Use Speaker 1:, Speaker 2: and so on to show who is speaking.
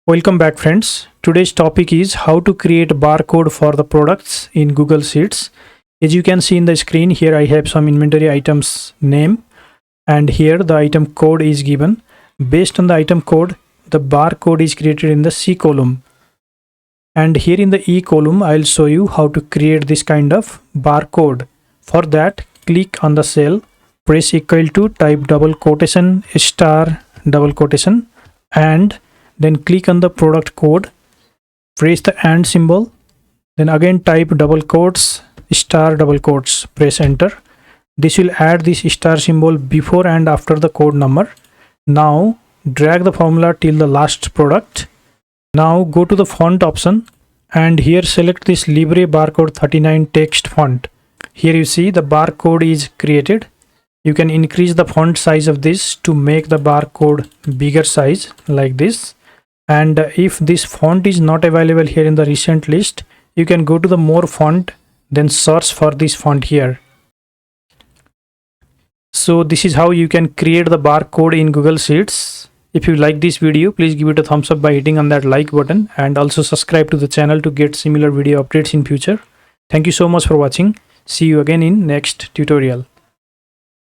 Speaker 1: Welcome back, friends. Today's topic is how to create barcode for the products in Google Sheets. As you can see in the screen, here I have some inventory items name, and here the item code is given. Based on the item code, the barcode is created in the C column. And here in the E column, I'll show you how to create this kind of barcode. For that, click on the cell, press equal to, type double quotation, star, double quotation, and then click on the product code, press the and symbol, then again type double quotes, star, double quotes, press enter. This will add this star symbol before and after the code number. Now drag the formula till the last product. Now go to the font option and here select this Libre barcode 39 text font. Here you see the barcode is created. You can increase the font size of this to make the barcode bigger size like this. And if this font is not available here in the recent list, you can go to the more font, then search for this font here. So this is how you can create the barcode in Google Sheets. If you like this video, please give it a thumbs up by hitting on that like button, and also subscribe to the channel to get similar video updates in future. Thank you so much for watching. See you again in next tutorial.